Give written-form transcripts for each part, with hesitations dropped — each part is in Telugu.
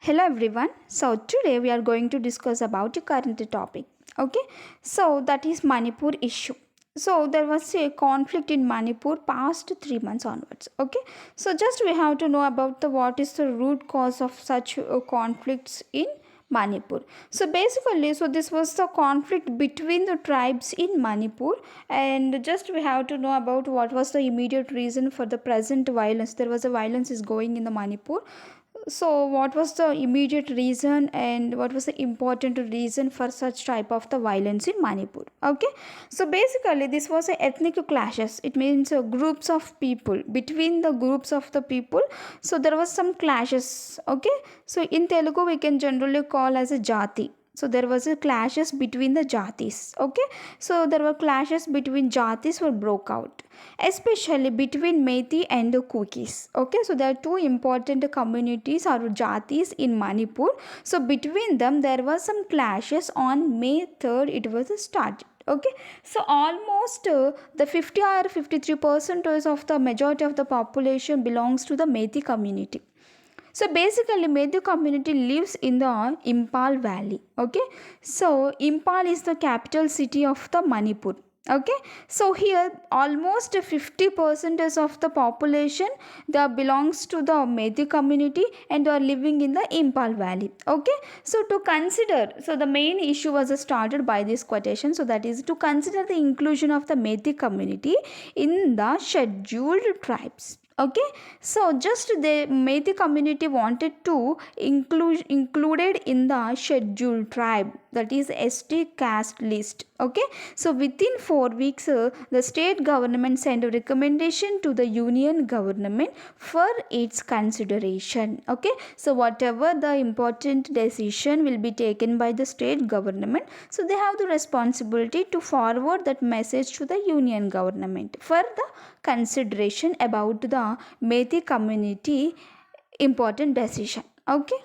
Hello everyone. So today we are going to discuss about a current topic. Okay. So that is Manipur issue. So there was a conflict in Manipur past 3 months onwards. Okay. So just we have to know about the what is the root cause of such conflicts in Manipur. So basically, so this was the conflict between the tribes in Manipur, and just we have to know about what was the immediate reason for the present violence. There was a violence is going in the Manipur. So what was the immediate reason and what was the important reason for such type of the violence in Manipur? Okay, so basically this was a ethnic clashes. It means groups of people, between the groups of the people, so there was some clashes. Okay, so in Telugu we can generally call as a jati. So there was a clashes between the jatis. Okay, so there were clashes between jatis were broke out, especially between Methi and the Kukis. Okay, so there are two important communities or jatis in Manipur. So between them there was some clashes on May 3rd. It was started. Okay, so almost the 50 or 53% of the majority of the population belongs to the Methi community. So basically, Methi community lives in the Impal Valley. Okay, so Impal is the capital city of the Manipur. Okay, so here almost 50% of the population that belongs to the Methi community and they are living in the Impal Valley. Okay, so to consider, so the main issue was started by this quotation. So that is to consider the inclusion of the Methi community in the scheduled tribes. Okay, so just the Methi community wanted to included in the scheduled tribe, that is ST caste list. Okay, so within 4 weeks the state government sent a recommendation to the union government for its consideration. Okay, so whatever the important decision will be taken by the state government, so they have the responsibility to forward that message to the union government for the consideration about the Methi community important decision. Okay,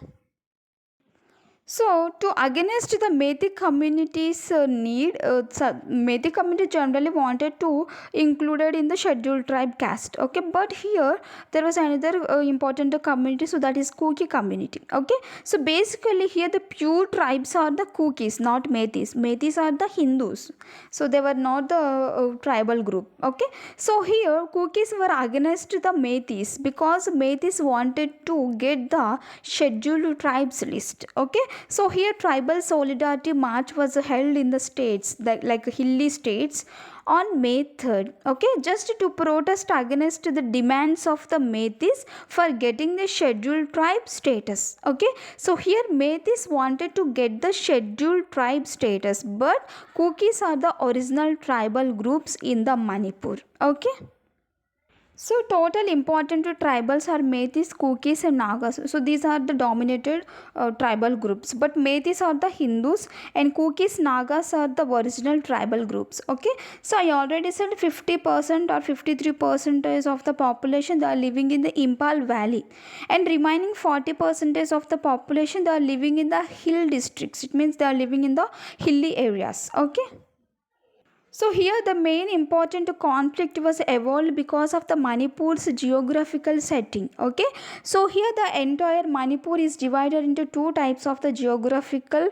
so to against the Methi community's need, Methi community generally wanted to included in the scheduled tribe caste. Okay, but here there was another important community, so that is Kuki community. Okay, so basically here the pure tribes are the Kukis, not Metis. Metis are the Hindus, so they were not the tribal group. Okay, so here Kukis were against the Metis because Metis wanted to get the scheduled tribes list. Okay, so here tribal solidarity march was held in the states like hilly states on May 3rd. Okay, just to protest against the demands of the Metis for getting the scheduled tribe status. Okay, so here Metis wanted to get the scheduled tribe status, but Kukis are the original tribal groups in the Manipur. Okay, so total important tribals are Metis, Kukis and Nagas. So these are the dominated tribal groups. But Metis are the Hindus and Kukis, Nagas are the original tribal groups. Okay. So I already said 50% or 53% of the population they are living in the Impal Valley, and remaining 40% of the population they are living in the hill districts. It means they are living in the hilly areas. Okay. So here the main important conflict was evolved because of the Manipur's geographical setting. Okay, so here the entire Manipur is divided into two types of the geographical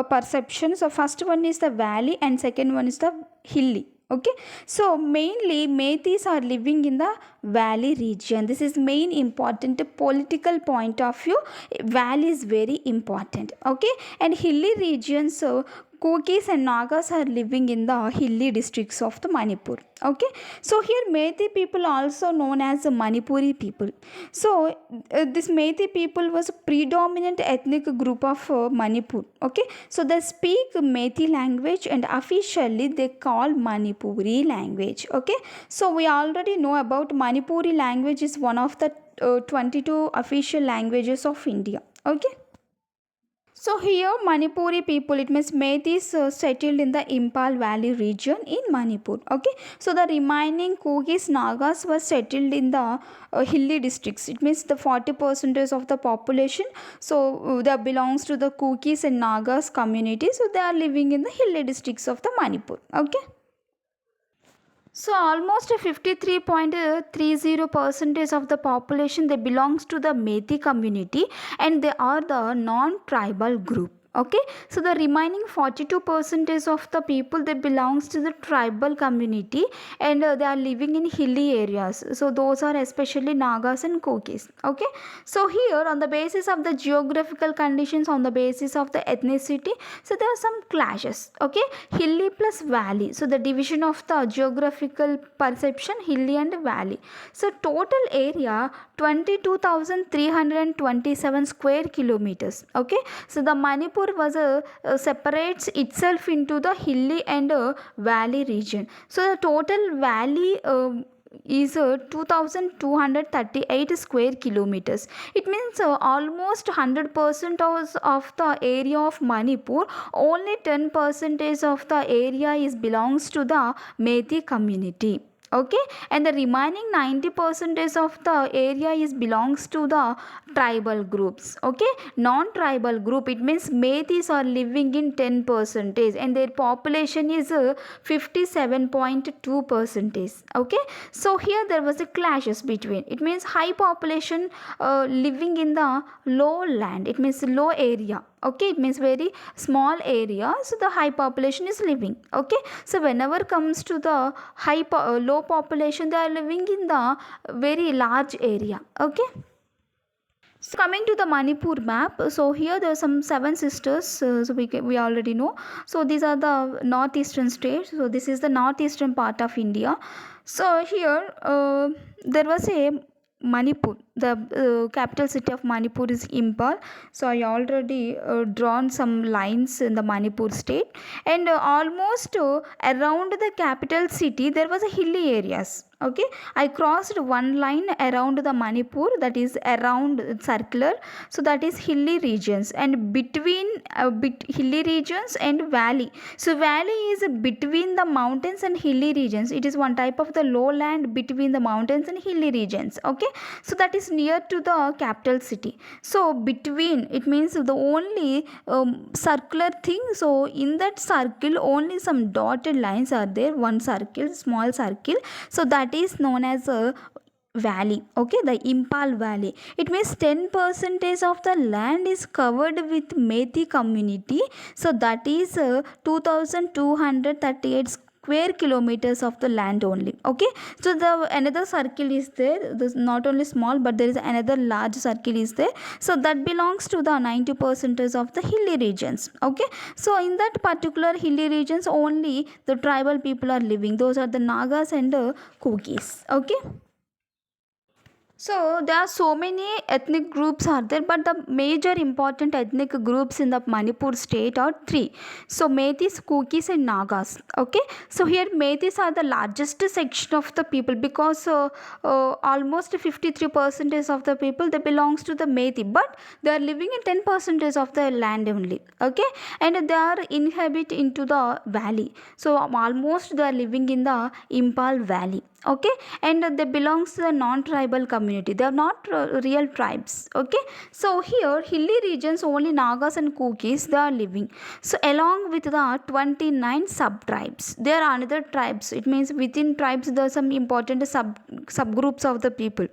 perception. So first one is the valley and second one is the hilly. Okay, so mainly Metis are living in the valley region. This is main important political point of view. Valley is very important. Okay, and hilly regions, so Kukis and Nagas are living in the hilly districts of the Manipur. Okay, so here Methi people also known as the Manipuri people. So this Methi people was a predominant ethnic group of Manipur. Okay, so they speak Methi language and officially they call Manipuri language. Okay, so we already know about Manipuri language is one of the 22 official languages of India. Okay. So here Manipuri people, it means Metis settled in the Impal Valley region in Manipur. Okay, so the remaining Kugis Nagas were settled in the hilly districts. It means the 40% of the population. So that belongs to the Kukis and Nagas community. So they are living in the hilly districts of the Manipur. Okay. So almost 53.30 percentage of the population they belongs to the Methi community, and they are the non-tribal group. Okay, so the remaining 42 percentage of the people they belongs to the tribal community, and they are living in hilly areas. So those are especially Nagas and Kukis. Okay, so here on the basis of the geographical conditions, on the basis of the ethnicity, so there are some clashes. Okay, hilly plus valley, so the division of the geographical perception, hilly and valley. So total area 22,327 square kilometers. Okay, so the Manipur was separates itself into the hilly and valley region. So the total valley is 2238 square kilometers. It means almost 100% of the area of Manipur, only 10% of the area is belongs to the Methi community. Okay, and the remaining 90 percentage of the area is belongs to the tribal groups. Okay, non-tribal group, it means Metis are living in 10 percentage and their population is 57.2 percentage. Okay, so here there was a clashes between, it means high population living in the low land, it means low area. Okay, it means very small area, so the high population is living. Okay, so whenever comes to the low population, they are living in the very large area. Okay, so coming to the Manipur map, so here there are some seven sisters, we already know. So these are the northeastern states. So this is the northeastern part of India. So here there was a Manipur. The capital city of Manipur is Imphal. So I already drawn some lines in the Manipur state, and almost around the capital city there was a hilly areas. Okay, I crossed one line around the Manipur, that is around circular, so that is hilly regions, and between hilly regions and valley. So valley is between the mountains and hilly regions, it is one type of the lowland between the mountains and hilly regions. Okay, so that is near to the capital city. So between, it means the only circular thing, so in that circle only some dotted lines are there, one circle, small circle, so that is known as a valley. Okay, the Imphal valley, it means 10 percentage of the land is covered with Methi community, so that is 2238 square kilometers of the land only. Okay, so the another circle is there, this not only small but there is another large circle is there, so that belongs to the 90 percentage of the hilly regions. Okay, so in that particular hilly regions only the tribal people are living, those are the Nagas and Kukis. Okay, so there are so many ethnic groups are there, but the major important ethnic groups in the Manipur state are three. So Metis, Kukis and Nagas. Okay, so here Metis are the largest section of the people, because almost 53% of the people they belongs to the Methi, but they are living in 10% of the land only. Okay, and they are inhabit into the valley, so almost they are living in the Imphal valley. Okay, and they belongs to the non-tribal community, they are not real tribes. Okay, so here hilly regions only Nagas and Kukis they are living, so along with the 29 sub tribes there are another tribes, it means within tribes there are some important subgroups of the people.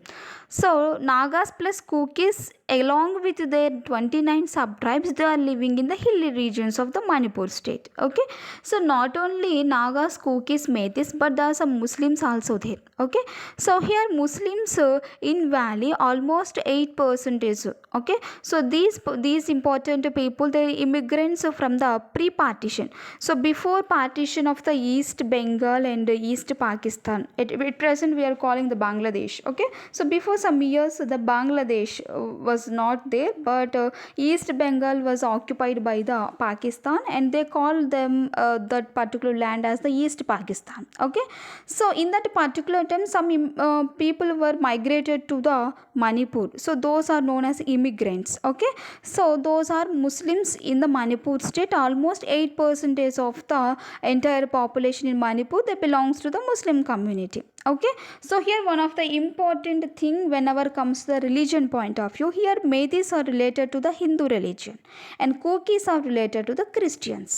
So Nagas plus Kukis along with their 29 sub tribes they are living in the hilly regions of the Manipur state. Okay, so not only Nagas, Kukis, Metis, but there are some Muslims also there. Okay, so here Muslims in valley almost 8 percentage. Okay, so these important people they are immigrants from the pre-partition. So before partition of the East Bengal and East Pakistan, at present we are calling the Bangladesh. Okay, so before some years the Bangladesh was not there, but East Bengal was occupied by the Pakistan, and they called them that particular land as the East Pakistan. Okay, so in that particular time some people were migrated to the Manipur, so those are known as immigrants. Okay, so those are Muslims in the Manipur state, almost 8 percentage of the entire population in Manipur they belongs to the Muslim community. Okay, so here one of the important thing whenever comes to the religion point of view, here Meiteis are related to the Hindu religion and Kukis are related to the Christians.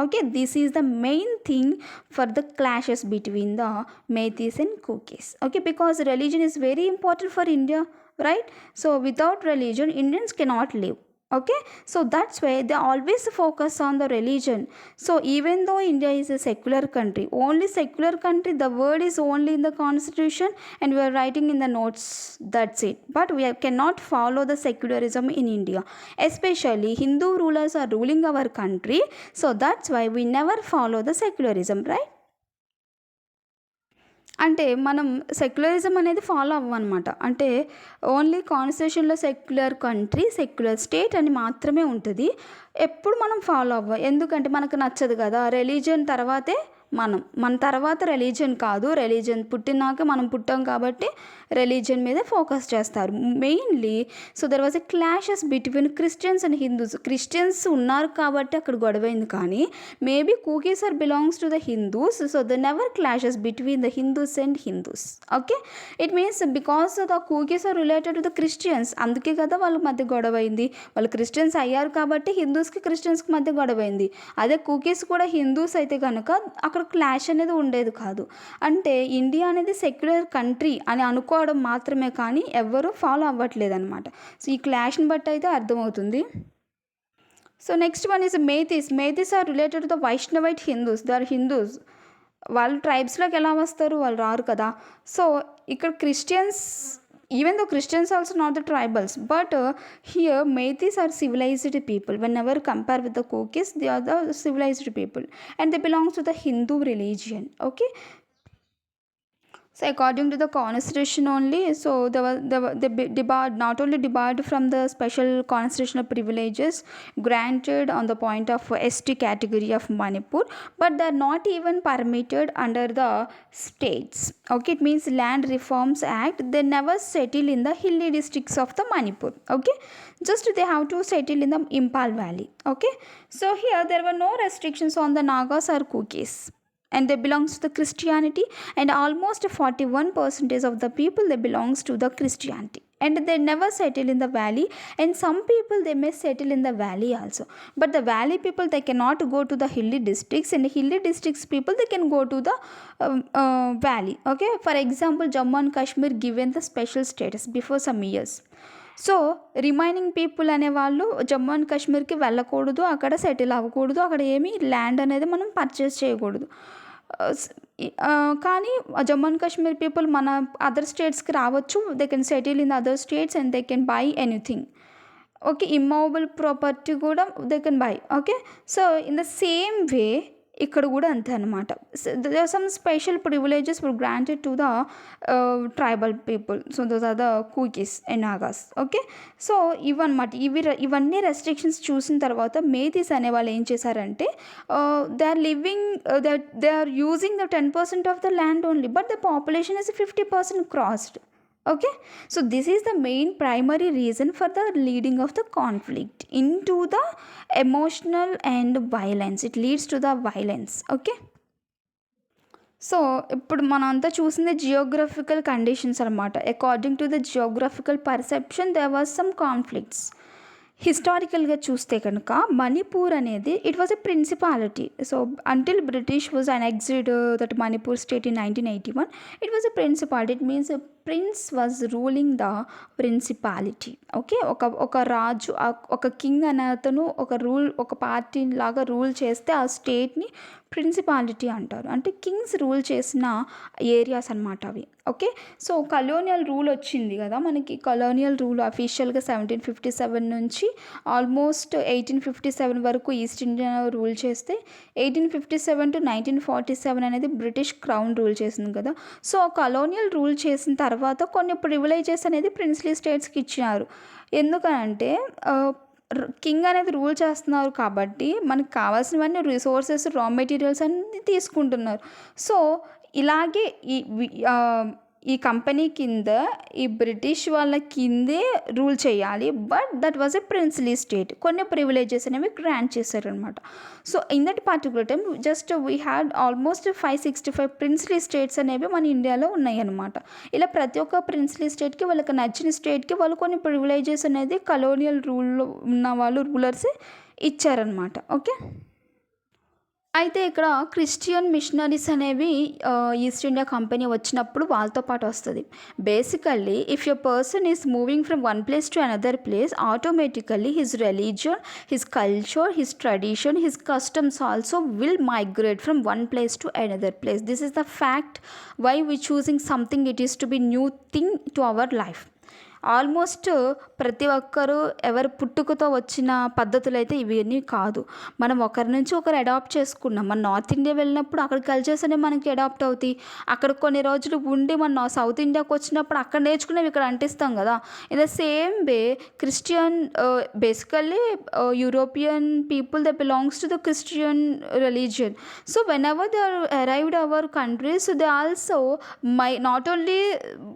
Okay, this is the main thing for the clashes between the Meiteis and Kukis. Okay, because religion is very important for India, right? So without religion, Indians cannot live. Okay, so that's why they always focus on the religion. So even though India is a secular country, only secular country, the word is only in the constitution and we are writing in the notes, that's it. But we cannot follow the secularism in India, especially Hindu rulers are ruling our country, so that's why we never follow the secularism, right? అంటే మనం సెక్యులరిజం అనేది ఫాలో అవ్వమన్నమాట. అంటే ఓన్లీ కాన్స్టిట్యూషన్‌లో సెక్యులర్ కంట్రీ, సెక్యులర్ స్టేట్ అని మాత్రమే ఉంటది. ఎప్పుడు మనం ఫాలో అవ్వం. ఎందుకంటే మనకు నచ్చదు కదా! రిలీజియన్ తర్వాతే మన తర్వాత రిలీజియన్ కాదు. రిలీజియన్ పుట్టినాక మనం పుట్టాం కాబట్టి రిలీజియన్ మీదే ఫోకస్ చేస్తారు. Mainly so there was a clashes between Christians and Hindus. Christians ఉన్నారు కాబట్టి అక్కడ గొడవైంది కానీ maybe Kukis are belongs to the Hindus. So they never clashes between the Hindus and Hindus. Okay, it means because the Kukis are related to the Christians. అందుకే కదా వాళ్ళ మధ్య గొడవైంది. వాళ్ళు క్రిస్టియన్స్ అయ్యారు కాబట్టి హిందూస్కి క్రిస్టియన్స్కి మధ్య గొడవైంది. అదే కూకీస్ కూడా హిందూస్ అయితే కనుక అక్కడ క్లాష్ అనేది ఉండేది కాదు. అంటే ఇండియా అనేది సెక్యులర్ కంట్రీ అని అనుకోవడం మాత్రమే కానీ ఎవ్వరూ ఫాలో అవ్వట్లేదు అనమాట. సో ఈ క్లాష్ని బట్టి అయితే అర్థమవుతుంది. So next one is Meiteis. Meiteis are related to the Vaishnavite Hindus. They are Hindus. వాళ్ళు ట్రైబ్స్లోకి ఎలా వస్తారు, వాళ్ళు రారు కదా. సో ఇక్కడ Christians, even though Christians also not the tribals, but here Meiteis are civilized people. Whenever compare with the Kukis, they are the civilized people and they belongs to the Hindu religion. Okay, so according to the constitution only, so they debarred, not only debarred from the special constitutional privileges granted on the point of ST category of Manipur, but they are not even permitted under the states. Okay, it means Land Reforms Act, they never settle in the hilly districts of the Manipur. Okay, just they have to settle in the Impal Valley. Okay, so here there were no restrictions on the Nagas or Kukis and they belongs to the Christianity, and almost 41% of the people they belongs to the Christianity, and they never settle in the valley, and some people they may settle in the valley also, but the valley people they cannot go to the hilly districts, and the hilly districts people they can go to the valley. Okay, for example Jammu and Kashmir given the special status before some years. So remaining people అనేవాళ్ళు జమ్మూ అండ్ కాశ్మీర్కి వెళ్ళకూడదు, అక్కడ సెటిల్ అవ్వకూడదు, అక్కడ ఏమీ ల్యాండ్ అనేది మనం పర్చేస్ చేయకూడదు. కానీ జమ్మూ అండ్ కాశ్మీర్ పీపుల్ మన అదర్ స్టేట్స్కి రావచ్చు. They can settle in other states and they can buy anything. Okay, immovable property కూడా they can buy. Okay, so in the same way ఇక్కడ కూడా అంతే అనమాట. There some special privileges were granted to the tribal people. So those are the Kukis and Nagas. Okay, so ఇవన్నమాట. ఇవన్నీ రెస్ట్రిక్షన్స్ చూసిన తర్వాత మేథీస్ అనే వాళ్ళు ఏం చేశారంటే they are living they are using the 10% of the land only, but the population is 50% crossed. Okay, so this is the main primary reason for the leading of the conflict into the emotional and violence. It leads to the violence. Okay, so ఇప్పుడు మనం అంతా చూసింది జియోగ్రఫికల్ కండిషన్స్ అనమాట. According to the geographical perception there was some conflicts. హిస్టారికల్గా చూస్తే కనుక మణిపూర్ అనేది it was a principality. So until British was annexed that Manipur state in 1981, it was a principality. It means prince was ruling the principality. Okay, ఒక రాజు, ఒక కింగ్ అనే అతను ఒక పార్టీ లాగా రూల్ చేస్తే ఆ స్టేట్ని ప్రిన్సిపాలిటీ అంటారు. అంటే కింగ్స్ రూల్ చేసిన ఏరియాస్ అనమాట అవి. ఓకే, సో కలోనియల్ రూల్ వచ్చింది కదా మనకి. కలోనియల్ రూల్ అఫీషియల్గా 1757 నుంచి ఆల్మోస్ట్ 1857 వరకు ఈస్ట్ ఇండియా రూల్ చేస్తే 1857 to 1947 అనేది బ్రిటిష్ క్రౌన్ రూల్ చేసింది కదా. సో కలోనియల్ రూల్ చేసిన తర్వాత కొన్ని ప్రివిలేజెస్ అనేది ప్రిన్స్లీ స్టేట్స్కి ఇచ్చినారు. ఎందుకనంటే కింగ్ అనేది రూల్ చేస్తున్నారు కాబట్టి మనకు కావాల్సినవన్నీ రిసోర్సెస్, రా మెటీరియల్స్ అన్నీ తీసుకుంటున్నారు. సో ఇలాగే ఈ కంపెనీ కింద ఈ బ్రిటిష్ వాళ్ళ కిందే రూల్ చేయాలి. But that was a princely state. కొన్ని ప్రివిలేజెస్ అనేవి గ్రాంట్ చేశారనమాట. So in that particular time just we had almost 565 princely states అనేవి మన ఇండియాలో ఉన్నాయి అనమాట. ఇలా ప్రతి ఒక్క ప్రిన్స్లీ స్టేట్కి వాళ్ళకి నచ్చిన స్టేట్కి వాళ్ళు కొన్ని ప్రివిలేజెస్ అనేది కలోనియల్ రూల్లో ఉన్న వాళ్ళు రూలర్సే ఇచ్చారనమాట. ఓకే. అయితే ఇక్కడ క్రిస్టియన్ మిషనరీస్ అనేవి ఈస్ట్ ఇండియా కంపెనీ వచ్చినప్పుడు వాళ్ళతో పాటు వస్తుంది. Basically if a person is moving from one place to another place, automatically his religion, his culture, his tradition, his customs also will migrate from one place to another place. This is the fact why we choosing something it is to be new thing to our life. Almost ప్రతి ఒక్కరు ఎవరు పుట్టుకతో వచ్చిన పద్ధతులు అయితే ఇవన్నీ కాదు. మనం ఒకరి నుంచి ఒకరు అడాప్ట్ చేసుకున్నాం. మన నార్త్ ఇండియా వెళ్ళినప్పుడు అక్కడ కల్చర్స్ అనేవి మనకి అడాప్ట్ అవుతాయి. అక్కడ కొన్ని రోజులు ఉండి మన సౌత్ ఇండియాకి వచ్చినప్పుడు అక్కడ నేర్చుకునేవి ఇక్కడ అంటిస్తాం కదా. In the same way Christian basically European people they belongs to the Christian religion. So whenever they arrived our countries they also not only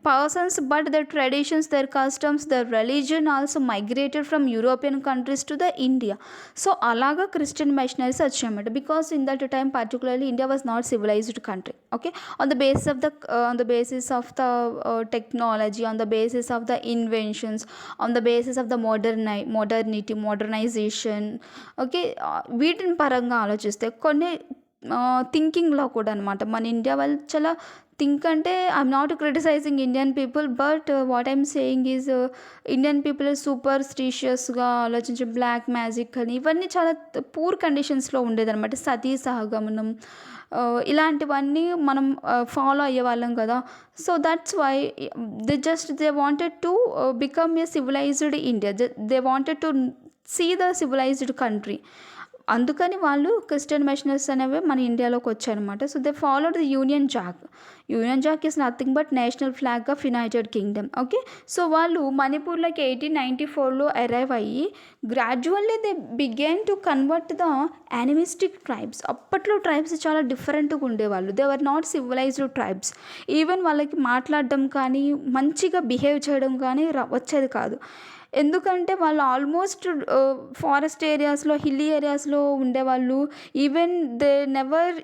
persons but their traditions, their customs, their religion also migrated from European countries to the India. So అలాగా క్రిస్టియన్ మిషనరీస్ వచ్చాయన్నమాట. Because in that time particularly India was not civilized country. Okay. On the basis of the technology, on the basis of the inventions, on the basis of the modernization. Okay. వీటిని పరంగా ఆలోచిస్తే కొన్ని థింకింగ్లో కూడా అనమాట మన ఇండియా వాళ్ళు చాలా థింక్ అంటే I'm not criticising Indian people, but what I'm saying is Indian people సూపర్ స్టీషియస్గా ఆలోచించే బ్లాక్ మ్యాజిక్ అని ఇవన్నీ చాలా పూర్ కండిషన్స్లో ఉండేదన్నమాట. సతీ సహగమనం ఇలాంటివన్నీ మనం ఫాలో అయ్యేవాళ్ళం కదా. So that's why they wanted to become a civilised India. They wanted to see the civilised country. అందుకని వాళ్ళు క్రిస్టియన్ మిషనరీస్ అనేవి మన ఇండియాలోకి వచ్చాయన్నమాట. So they followed the Union Jack. Union Jack is nothing but national flag of United Kingdom. Okay. So వాళ్ళు మణిపూర్లోకి 1894లో అరైవ్ అయ్యి gradually they began to convert the animistic tribes. అప్పట్లో ట్రైబ్స్ చాలా డిఫరెంట్గా ఉండేవాళ్ళు. They were not civilised tribes. Even వాళ్ళకి మాట్లాడడం కానీ మంచిగా బిహేవ్ చేయడం కానీ వచ్చేది కాదు. ఎందుకంటే వాళ్ళు ఆల్మోస్ట్ ఫారెస్ట్ ఏరియాస్లో, హిల్లీ ఏరియాస్లో ఉండేవాళ్ళు. Even they never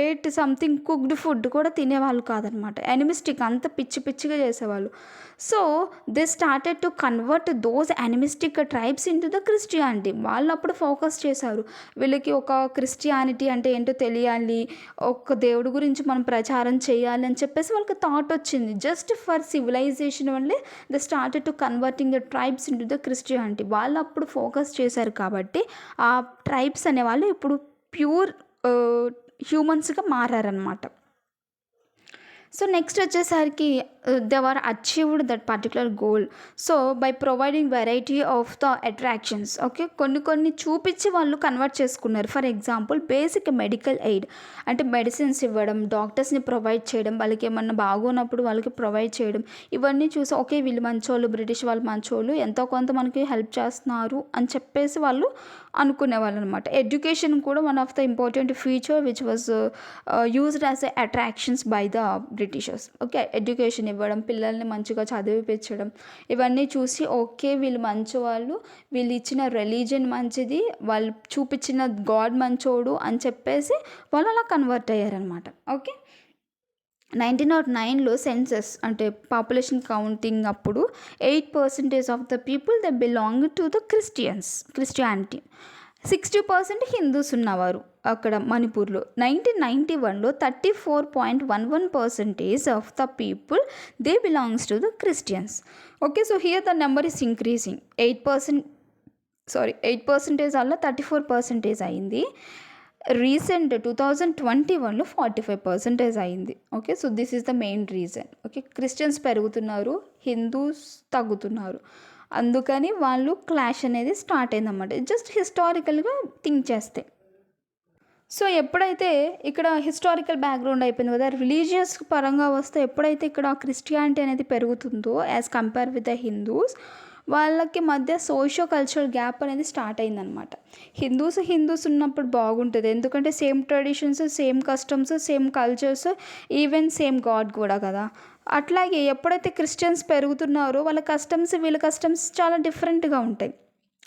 ate something cooked food కూడా తినేవాళ్ళు కాదనమాట. యానిమిస్టిక్ అంత పిచ్చిగా చేసేవాళ్ళు. So they started to convert those animistic tribes in to the Christianity. వాళ్ళు అప్పుడు ఫోకస్ చేశారు, వీళ్ళకి ఒక క్రిస్టియానిటీ అంటే ఏంటో తెలియాలి, ఒక దేవుడి గురించి మనం ప్రచారం చేయాలి అని చెప్పేసి వాళ్ళకి థాట్ వచ్చింది. జస్ట్ ఫర్ సివిలైజేషన్ వల్లే they started to converting the tribes in to the Christianity. వాళ్ళు అప్పుడు ఫోకస్ చేశారు కాబట్టి ఆ ట్రైబ్స్ అనేవాళ్ళు ఇప్పుడు ప్యూర్ హ్యూమన్స్గా మారారనమాట. సో నెక్స్ట్ వచ్చేసరికి they are achieved that particular goal. So by providing variety of the attractions. Okay. కొన్ని చూపించి వాళ్ళు కన్వర్ట్ చేసుకున్నారు. For example basic medical aid అంటే మెడిసిన్స్ ఇవ్వడం, డాక్టర్స్ని ప్రొవైడ్ చేయడం, వాళ్ళకి ఏమన్నా బాగున్నప్పుడు వాళ్ళకి ప్రొవైడ్ చేయడం. ఇవన్నీ చూసి ఓకే వీళ్ళు మంచోళ్ళు, బ్రిటిష్ వాళ్ళు మంచోళ్ళు, ఎంతో కొంత మనకి హెల్ప్ చేస్తున్నారు అని చెప్పేసి వాళ్ళు అనుకునేవాళ్ళు అనమాట. ఎడ్యుకేషన్ కూడా one of the important feature which was used as a attractions by the Britishers. Okay. Education ఇవ్వడం, పిల్లల్ని మంచిగా చదివిపించడం, ఇవన్నీ చూసి ఓకే వీళ్ళు మంచివాళ్ళు, వీళ్ళు ఇచ్చిన రిలీజియన్ మంచిది, వాళ్ళు చూపించిన గాడ్ మంచోడు అని చెప్పేసి వాళ్ళు అలా కన్వర్ట్ అయ్యారనమాట. ఓకే. 1909లో సెన్సస్ అంటే పాపులేషన్ కౌంటింగ్ అప్పుడు 8% of the people they belong to the Christianity. 60% Hindus ఉన్నవారు అక్కడ మణిపూర్లో. 1991లో 34.11% of the people they belongs to the Christians. Okay. So here the number is increasing. 8% అలా 34% అయింది. రీసెంట్ 2021లో 45% అయింది. Okay. So this is the main reason. Okay. Christians పెరుగుతున్నారు, హిందూస్ తగ్గుతున్నారు. అందుకని వాళ్ళు క్లాష్ అనేది స్టార్ట్ అయిందన్నమాట. జస్ట్ హిస్టారికల్గా థింక్ చేస్తే. సో ఎప్పుడైతే ఇక్కడ హిస్టారికల్ బ్యాక్గ్రౌండ్ అయిపోయింది కదా, రిలీజియస్ పరంగా వస్తే ఎప్పుడైతే ఇక్కడ క్రిస్టియానిటీ అనేది పెరుగుతుందో as compare with the Hindus, వాళ్ళకి మధ్య సోషియో కల్చరల్ గ్యాప్ అనేది స్టార్ట్ అయిందనమాట. హిందూస్ ఉన్నప్పుడు బాగుంటుంది, ఎందుకంటే same traditions, same customs, same cultures, even same god కూడా కదా. అట్లాగే ఎప్పుడైతే క్రిస్టియన్స్ పెరుగుతున్నారో వాళ్ళ కస్టమ్స్ వీళ్ళ కస్టమ్స్ చాలా డిఫరెంట్గా ఉంటాయి.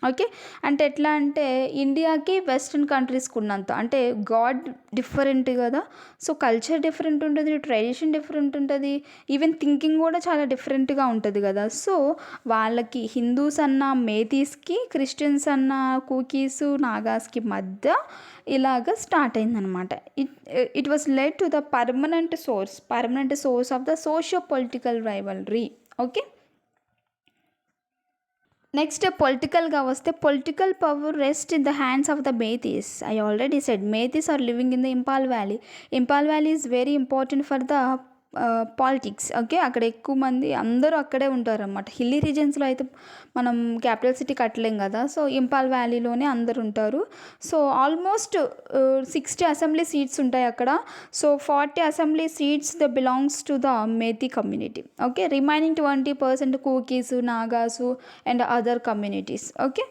ఓకే. అంటే ఎట్లా అంటే ఇండియాకి వెస్ట్రన్ కంట్రీస్కి ఉన్నంత అంటే గాడ్ డిఫరెంట్ కదా. సో కల్చర్ డిఫరెంట్ ఉంటుంది, ట్రెడిషన్ డిఫరెంట్ ఉంటుంది, ఈవెన్ థింకింగ్ కూడా చాలా డిఫరెంట్గా ఉంటుంది కదా. సో వాళ్ళకి హిందూస్ అన్న మేతీస్కి, క్రిస్టియన్స్ అన్న కూకీస్, నాగాస్కి మధ్య ఇలాగ స్టార్ట్ అయిందనమాట. It was led to the permanent source of the socio political rivalry. Okay. Next పొలిటికల్గా వస్తే, political power rest in the hands of the Meiteis. I already said Meiteis are living in the Imphal valley. Imphal valley is very important for the politics. Okay. అక్కడ ఎక్కువ మంది అందరూ అక్కడే ఉంటారన్నమాట. హిల్లీ రీజన్స్లో అయితే మనం క్యాపిటల్ సిటీ కట్టలేం కదా. సో ఇంపాల్ వ్యాలీలోనే అందరు ఉంటారు. సో ఆల్మోస్ట్ 60 అసెంబ్లీ సీట్స్ ఉంటాయి అక్కడ. So 40 assembly seats the belongs to the Meitei community. Okay. Remaining 20% Kukis, Nagas and other communities. Okay.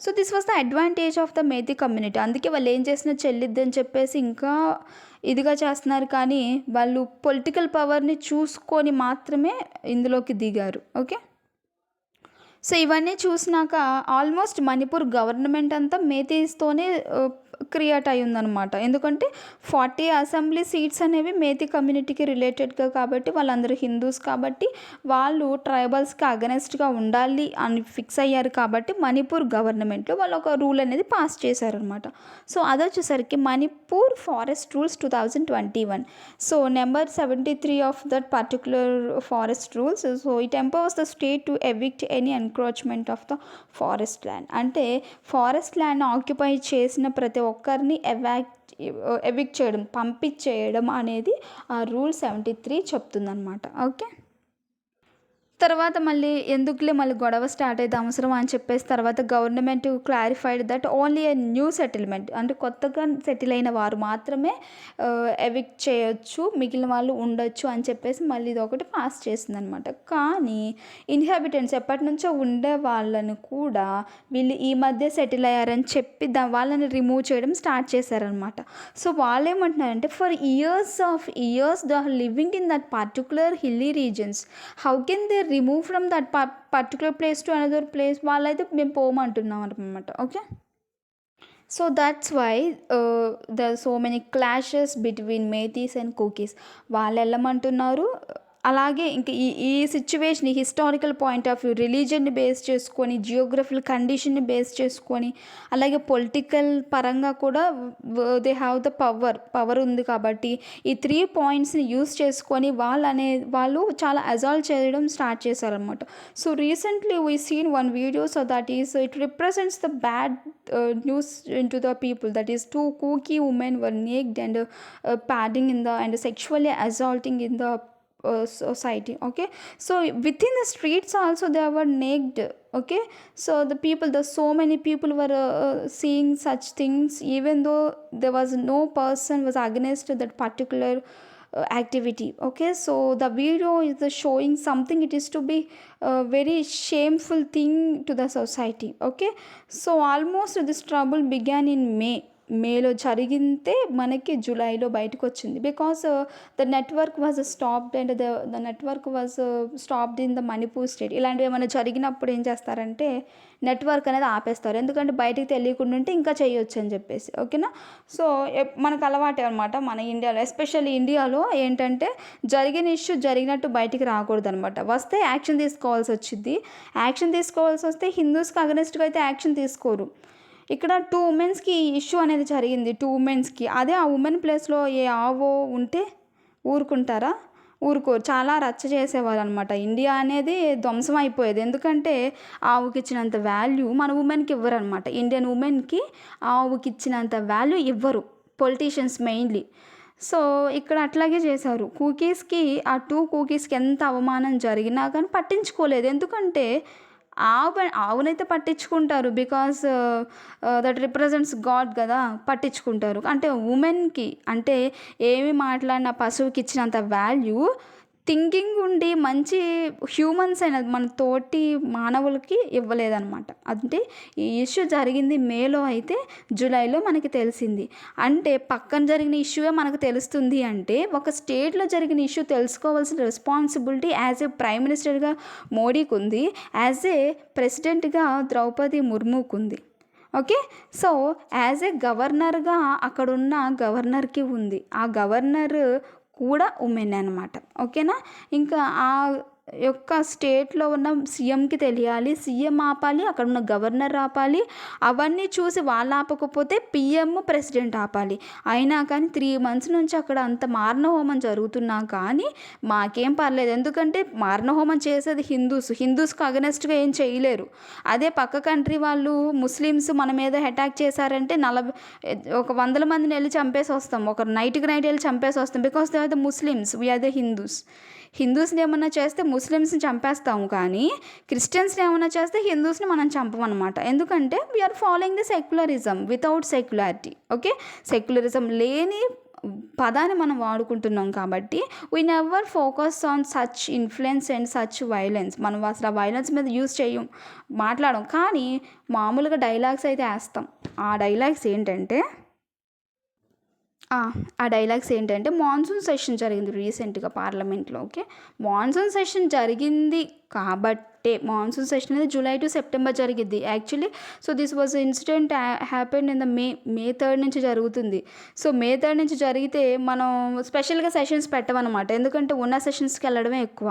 So this was the advantage of the Meitei community. అందుకే వాళ్ళు ఏం చేసినా చెల్లిద్దని చెప్పేసి ఇంకా ఇదిగా చేస్తున్నారు, కానీ వాళ్ళు పొలిటికల్ పవర్ని చూసుకొని మాత్రమే ఇందులోకి దిగారు. ఓకే. సో ఇవన్నీ చూసినాక ఆల్మోస్ట్ మణిపూర్ గవర్నమెంట్ అంతా మేతీస్తోనే క్రియేట్ అయి ఉందన్నమాట. ఎందుకంటే 40 అసెంబ్లీ సీట్స్ అనేవి మేతీ కమ్యూనిటీకి రిలేటెడ్గా కాబట్టి, వాళ్ళందరూ హిందూస్ కాబట్టి వాళ్ళు ట్రైబల్స్కి అగనెస్ట్గా ఉండాలి అని ఫిక్స్ అయ్యారు. కాబట్టి మణిపూర్ గవర్నమెంట్లో వాళ్ళు ఒక రూల్ అనేది పాస్ చేశారనమాట. సో అది వచ్చేసరికి Manipur forest rules 2021. So number 73 of that particular forest rules. So it empowers the state to evict any encroachment of the forest land. అంటే ఫారెస్ట్ ల్యాండ్ ఆక్యుపై చేసిన ప్రతి ఒక్కరిని ఎవిక్ట్ చేయడం, పంపించేయడం అనేది ఆ రూల్ 73 చెప్తుందన్నమాట. ఓకే. తర్వాత మళ్ళీ ఎందుకులే మళ్ళీ గొడవ స్టార్ట్ అయితే అవసరం అని చెప్పేసి తర్వాత government clarified that only a new settlement, అంటే కొత్తగా సెటిల్ అయిన వారు మాత్రమే ఎవిక్ట్ చేయొచ్చు, మిగిలిన వాళ్ళు ఉండొచ్చు అని చెప్పేసి మళ్ళీ ఇది ఒకటి పాస్ చేసిందనమాట. కానీ ఇన్హాబిటెంట్స్ ఎప్పటి నుంచో ఉండే వాళ్ళని కూడా వీళ్ళు ఈ మధ్య సెటిల్ అయ్యారని చెప్పి వాళ్ళని రిమూవ్ చేయడం స్టార్ట్ చేశారనమాట. సో వాళ్ళు ఏమంటున్నారంటే for years they are living in that particular hilly regions, how can they remove from that particular place to another place. వాళ్ళైతే మేము పోమంటున్నాం అనమాట. Okay. So that's why there so many clashes between Meiteis and Kukis. వాళ్ళు వెళ్ళమంటున్నారు, అలాగే ఇంక ఈ situation historical point of view, రిలీజన్ని బేస్ చేసుకొని, జియోగ్రఫికల్ కండిషన్ని బేస్ చేసుకొని, అలాగే పొలిటికల్ పరంగా కూడా దే హ్యావ్ ద పవర్ ఉంది కాబట్టి ఈ 3 పాయింట్స్ని యూస్ చేసుకొని వాళ్ళు చాలా అజాల్ట్ చేయడం స్టార్ట్ చేశారనమాట. So recently we seen one video. So that is it represents the bad news into the people, that is 2 Kuki women were naked and padding in the and sexually assaulting in the society. Okay. So within the streets also they were naked. Okay. So so many people were seeing such things, even though there was no person was against that particular activity. Okay. So the video is showing something, it is to be a very shameful thing to the society. Okay. So almost this trouble began in మేలో జరిగితే మనకి జూలైలో బయటకు వచ్చింది. Because the network was stopped and the network was stopped in the Manipur state. ఇలాంటివి ఏమైనా జరిగినప్పుడు ఏం చేస్తారంటే నెట్వర్క్ అనేది ఆపేస్తారు, ఎందుకంటే బయటికి తెలియకుండా ఉంటే ఇంకా చేయొచ్చు అని చెప్పేసి. ఓకేనా. సో మనకు అలవాటే అనమాట మన ఇండియాలో, ఎస్పెషల్లీ ఇండియాలో ఏంటంటే జరిగిన ఇష్యూ జరిగినట్టు బయటికి రాకూడదు అనమాట. వస్తే యాక్షన్ తీసుకోవాల్సి వచ్చింది. యాక్షన్ తీసుకోవాల్సి వస్తే హిందూస్కి అగనెస్ట్గా అయితే యాక్షన్ తీసుకోరు. ఇక్కడ 2 ఉమెన్స్కి ఇష్యూ అనేది జరిగింది, 2 ఉమెన్స్కి. అదే ఆ ఉమెన్ ప్లేస్లో ఏ ఆవో ఉంటే ఊరుకుంటారా? ఊరుకోరు. చాలా రచ్చ చేసేవాళ్ళు అనమాట. ఇండియా అనేది ధ్వంసం అయిపోయేది, ఎందుకంటే ఆవుకి ఇచ్చినంత వాల్యూ మన ఉమెన్కి ఇవ్వరు అనమాట. ఇండియన్ ఉమెన్కి ఆవుకి ఇచ్చినంత వాల్యూ ఇవ్వరు పొలిటీషియన్స్ మెయిన్లీ. సో ఇక్కడ అట్లాగే చేశారు. ఆ 2 కూకీస్కి ఎంత అవమానం జరిగినా కానీ పట్టించుకోలేదు, ఎందుకంటే ఆవునైతే పట్టించుకుంటారు, బికాస్ దట్ రిప్రజెంట్స్ గాడ్ కదా, పట్టించుకుంటారు. అంటే ఉమెన్కి అంటే ఏమి మాట్లాడిన పశువుకి ఇచ్చినంత వాల్యూ థింకింగ్ ఉండి మంచి హ్యూమన్స్ అయిన మన తోటి మానవులకి ఇవ్వలేదన్నమాట. అంటే ఈ ఇష్యూ జరిగింది మేలో అయితే జూలైలో మనకి తెలిసింది. అంటే పక్కన జరిగిన ఇష్యూయే మనకు తెలుస్తుంది అంటే ఒక స్టేట్లో జరిగిన ఇష్యూ తెలుసుకోవాల్సిన రెస్పాన్సిబిలిటీ యాజ్ ఏ ప్రైమ్ మినిస్టర్గా మోడీకి ఉంది, యాజ్ ఏ ప్రెసిడెంట్గా ద్రౌపది ముర్ముకు ఉంది. ఓకే. సో యాజ్ ఏ గవర్నర్గా అక్కడున్న గవర్నర్కి ఉంది. ఆ గవర్నర్ కూడా ఉమెన్ అనమాట. ఓకేనా. ఇంకా ఆ యొక్క స్టేట్లో ఉన్న సీఎంకి తెలియాలి, సీఎం ఆపాలి, అక్కడ ఉన్న గవర్నర్ ఆపాలి. అవన్నీ చూసి వాళ్ళు ఆపకపోతే పిఎం ప్రెసిడెంట్ ఆపాలి. అయినా కానీ 3 months నుంచి అక్కడ అంత మారణహోమం జరుగుతున్నా కానీ మాకేం పర్లేదు. ఎందుకంటే మారణహోమం చేసేది హిందూస్కి అగనెస్ట్గా ఏం చేయలేరు. అదే పక్క కంట్రీ వాళ్ళు ముస్లిమ్స్ మన మీద అటాక్ చేశారంటే ఒక 100 మందిని వెళ్ళి చంపేసి వస్తాం. ఒక నైట్కి నైట్ వెళ్ళి చంపేసి వస్తాం. Because they are the Muslims, we are the హిందూస్ని ఏమన్నా చేస్తే ముస్లిమ్స్ని చంపేస్తాము, కానీ క్రిస్టియన్స్ని ఏమన్నా చేస్తే హిందూస్ని మనం చంపమన్నమాట. ఎందుకంటే we are following the secularism without secularity. Okay. Secularism లేని పదాన్ని మనం వాడుకుంటున్నాం కాబట్టి we never focus on such influence and such violence. మనం అసలు ఆ వైలెన్స్ మీద యూజ్ మాట్లాడం, కానీ మామూలుగా డైలాగ్స్ అయితే వేస్తాం. ఆ డైలాగ్స్ ఏంటంటే మాన్సూన్ సెషన్ జరిగింది రీసెంట్గా పార్లమెంట్లో. ఓకే. మాన్సూన్ సెషన్ జరిగింది కాబట్టే మాన్సూన్ సెషన్ అనేది జూలై టు సెప్టెంబర్ జరిగింది actually. So this was incident happened in the May 3rd నుంచి జరుగుతుంది. సో మే 3rd నుంచి జరిగితే మనం స్పెషల్గా సెషన్స్ పెట్టమన్నమాట. ఎందుకంటే ఉన్న సెషన్స్కి వెళ్ళడమే ఎక్కువ,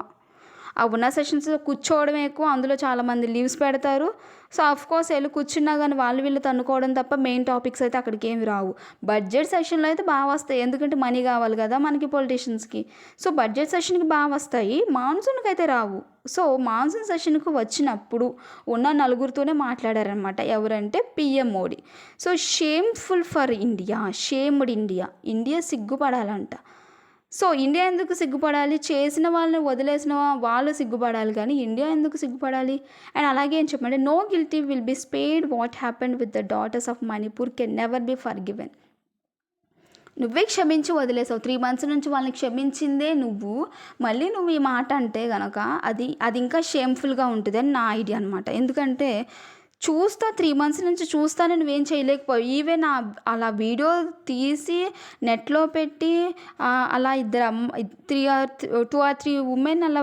ఆ ఉన్న సెషన్స్లో కూర్చోవడమే ఎక్కువ. అందులో చాలామంది లీవ్స్ పెడతారు. సో ఆఫ్కోర్స్ వెళ్ళి కూర్చున్నా కానీ వాళ్ళు వీళ్ళు తన్నుకోవడం తప్ప మెయిన్ టాపిక్స్ అయితే అక్కడికి ఏమి రావు. బడ్జెట్ సెషన్లో అయితే బాగా వస్తాయి, ఎందుకంటే మనీ కావాలి కదా మనకి పొలిటీషియన్స్కి. సో బడ్జెట్ సెషన్కి బాగా వస్తాయి, మాన్సూన్కి అయితే రావు. సో మాన్సూన్ సెషన్కి వచ్చినప్పుడు ఉన్న నలుగురితోనే మాట్లాడారనమాట. ఎవరంటే PM Modi. So shameful for India, shamed India సిగ్గుపడాలంట. సో ఇండియా ఎందుకు సిగ్గుపడాలి? చేసిన వాళ్ళని వదిలేసిన వాళ్ళు సిగ్గుపడాలి, కానీ ఇండియా ఎందుకు సిగ్గుపడాలి? అండ్ అలాగే ఏం చెప్పండి, no guilty will be spared. What happened with the daughters of Manipur can never be forgiven. నువ్వే క్షమించి వదిలేసావు. 3 months నుంచి వాళ్ళని క్షమించిందే నువ్వు, మళ్ళీ నువ్వు ఈ మాట అంటే కనుక అది ఇంకా షేమ్ఫుల్గా ఉంటుంది అని నా ఐడియా అనమాట. ఎందుకంటే 3 months నుంచి చూస్తానే నువ్వేం చేయలేకపోయావు. ఈవెన్ అలా వీడియో తీసి నెట్లో పెట్టి అలా 2 or 3 ఉమెన్ అలా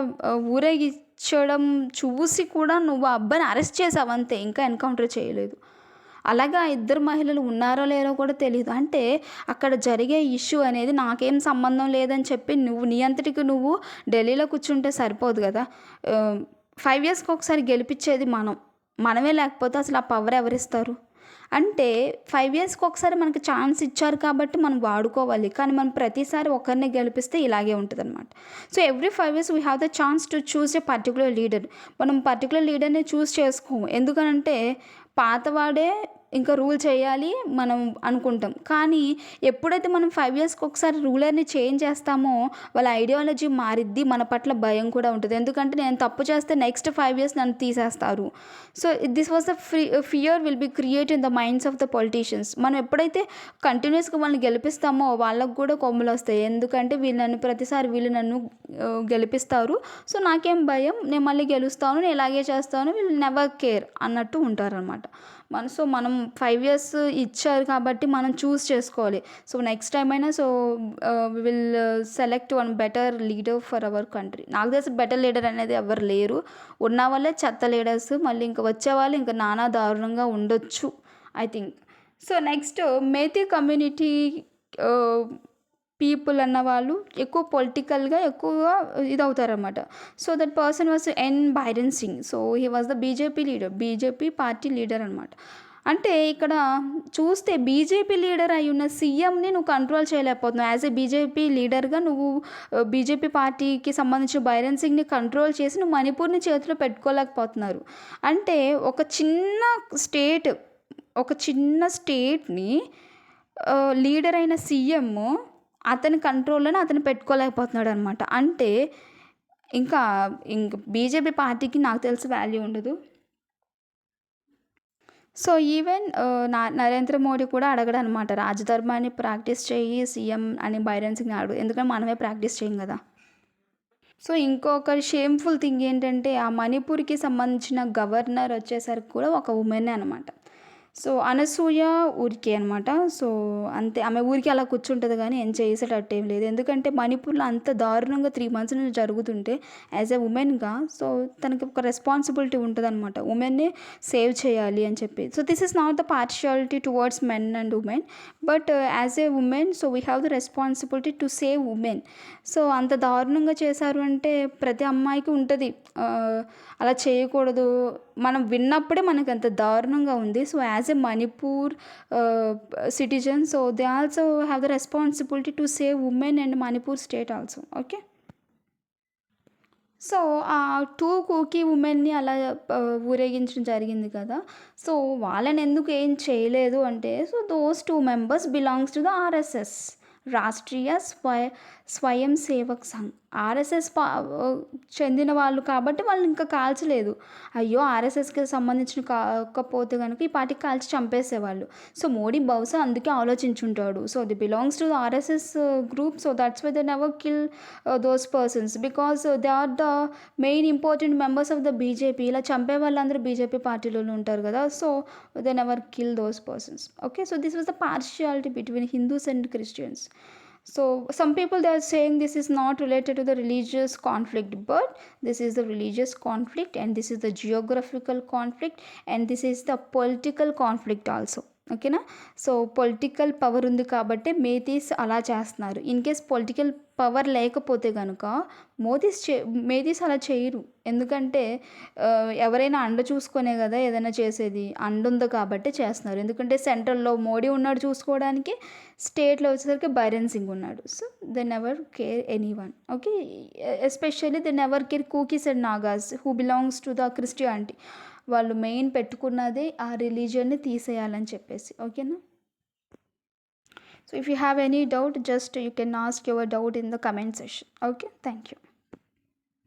ఊరేగించడం చూసి కూడా నువ్వు ఆ అబ్బాయిని అరెస్ట్ చేసావు అంతే, ఇంకా ఎన్కౌంటర్ చేయలేదు. అలాగా 2 మహిళలు ఉన్నారో లేరో కూడా తెలియదు. అంటే అక్కడ జరిగే ఇష్యూ అనేది నాకేం సంబంధం లేదని చెప్పి నీ అంతటికి నువ్వు ఢిల్లీలో కూర్చుంటే సరిపోదు కదా. 5 yearsకి ఒకసారి గెలిపించేది మనమే, లేకపోతే అసలు ఆ పవర్ ఎవరిస్తారు? అంటే 5 yearsకి ఒకసారి మనకి ఛాన్స్ ఇచ్చారు కాబట్టి మనం వాడుకోవాలి, కానీ మనం ప్రతిసారి ఒకరిని గెలిపిస్తే ఇలాగే ఉంటుంది అనమాట. So every 5 years we have the chance to choose A particular leader. మనం పర్టికులర్ లీడర్ని చూస్ చేసుకోము, ఎందుకనంటే పాతవాడే ఇంకా రూల్ చేయాలి మనం అనుకుంటాం. కానీ ఎప్పుడైతే మనం 5 yearsకి ఒకసారి రూలర్ని చేంజ్ చేస్తామో వాళ్ళ ఐడియాలజీ మారిద్ది, మన పట్ల భయం కూడా ఉంటుంది. ఎందుకంటే నేను తప్పు చేస్తే నెక్స్ట్ 5 years నన్ను తీసేస్తారు. So this was the fear will be create in the minds of the politicians. మనం ఎప్పుడైతే కంటిన్యూస్గా వాళ్ళని గెలిపిస్తామో వాళ్ళకు కూడా కొమ్ములు వస్తాయి. ఎందుకంటే ప్రతిసారి వీళ్ళు నన్ను గెలిపిస్తారు, సో నాకేం భయం, నేను మళ్ళీ గెలుస్తాను, నేను ఇలాగే చేస్తాను, వీళ్ళు నెవర్ కేర్ అన్నట్టు ఉంటారనమాట. మనం 5 years ఇచ్చారు కాబట్టి మనం చూస్ చేసుకోవాలి. సో నెక్స్ట్ టైం అయినా we will select one better leader for our country. నాకు తెలిసి బెటర్ లీడర్ అనేది ఎవరు లేరు, ఉన్న వాళ్ళే చెత్త లీడర్స్. మళ్ళీ ఇంకా వచ్చేవాళ్ళు ఇంకా నానా దారుణంగా ఉండొచ్చు I think. So next Meitei community people అన్న వాళ్ళు ఎక్కువ పొలిటికల్గా ఎక్కువగా ఇదవుతారన్నమాట. So that person was N Biren Singh. So he was the BJP party leader అనమాట. అంటే ఇక్కడ చూస్తే బీజేపీ లీడర్ అయి ఉన్న సీఎంని నువ్వు కంట్రోల్ చేయలేకపోతున్నావు. యాజ్ ఏ బీజేపీ లీడర్గా నువ్వు బీజేపీ పార్టీకి సంబంధించిన బైరన్ సింగ్ని కంట్రోల్ చేసి నువ్వు మణిపూర్ని చేతిలో పెట్టుకోలేకపోతున్నారు. అంటే ఒక చిన్న స్టేట్ని లీడర్ అయిన సీఎం అతని కంట్రోల్లోనే అతను పెట్టుకోలేకపోతున్నాడు అనమాట. అంటే ఇంకా బీజేపీ పార్టీకి నాకు తెలిసి వాల్యూ ఉండదు. సో ఈవెన్ నరేంద్ర మోడీ కూడా అడగడు అనమాట, రాజధర్మాన్ని ప్రాక్టీస్ చేయి సీఎం అని బైరన్ సింగ్ అడుగు, ఎందుకంటే మనమే ప్రాక్టీస్ చేయం కదా. సో, ఇంకొక షేమ్‌ఫుల్ థింగ్ ఏంటంటే, ఆ మణిపూర్‌కి సంబంధించిన గవర్నర్ వచ్చేసరికి కూడా ఒక వుమెనే అనమాట. సో, అనసూయ ఊరికే అనమాట. సో, అంతే ఆమె ఊరికే అలా కూర్చుంటది గానీ, ఏం చేసేటట్టేం లేదు. ఎందుకంటే, మణిపూర్‌లో అంత దారుణంగా 3 మంత్స్ నుంచి జరుగుతుంటే, యాజ్ ఎ వుమెన్‌గా సో, తనకి ఒక రెస్పాన్సిబిలిటీ ఉంటదనమాట. వుమెన్‌ని సేవ్ చేయాలి అని చెప్పి. So, this is not the partiality towards men and women. But as a women so, we have the responsibility to save women. So, అంత దారుణంగా చేశారు అంటే, ప్రతి అమ్మాయికి ఉంటది. అలా చేయకూడదు. మనం విన్నప్పుడే మనకంత దారుణంగా ఉంది. So, as a Manipur citizen so, they also have the responsibility to save women and Manipur state also. Okay. So, ఆ 2 కూకీ వుమెన్‌ని అలా ఊరేగించడం జరిగింది కదా! సో, వాళ్ళనెందుకు ఏం చేయలేదు అంటే, so, those 2 members belongs to the RSS. Rashtriya స్వయం సేవక్ సంఘ్. ఆర్ఎస్ఎస్ చెందిన వాళ్ళు కాబట్టి వాళ్ళనింకా కాల్చలేదు. అయ్యో! ఆర్ఎస్ఎస్‌కి సంబంధించిన కాకపోతే గనుక ఈ పాటికి కాల్చి చంపేసేవాళ్ళు. సో, మోడీ బహుశా అందుకే ఆలోచించుంటాడు. So, the belongs to the RSS group. So, that's why they never kill those persons. Because they are the main important members of the BJP. ఇలా చంపే వాళ్ళందరూ బీజేపీ పార్టీలోనే ఉంటారు గదా! So, they never kill those persons. Okay. So, this was the partiality between Hindus and Christians. So, some people they are saying this is not related to the religious conflict, but this is the religious conflict, and this is the geographical conflict, and this is the political conflict also. ఓకేనా. సో, పొలిటికల్ పవర్ ఉంది కాబట్టే మేతీస్ అలా చేస్తున్నారు. ఇన్‌కేస్ పొలిటికల్ పవర్ లేకపోతే గనుక మేతీస్ అలా చేయరు. ఎందుకంటే ఎవరైనా అండ చూసుకొనే గదా ఏదైనా చేసేది. అండుంది కాబట్టే చేస్తున్నారు. ఎందుకంటే సెంట్రల్‌లో మోడీ ఉన్నాడు చూసుకోవడానికి. స్టేట్‌లో వచ్చేసరికి బైరెన్ సింగ్ ఉన్నాడు. So, they never care anyone. Okay. Especially they never care cookies and Nagas who belongs to the Christianity. వాళ్ళు మెయిన్ పెట్టుకున్నదే ఆ రిలీజియన్‌ని తీసేయాలని చెప్పేసి. ఓకేనా. So, if you have any doubt just you can ask your doubt in the comment session. Okay. Thank you.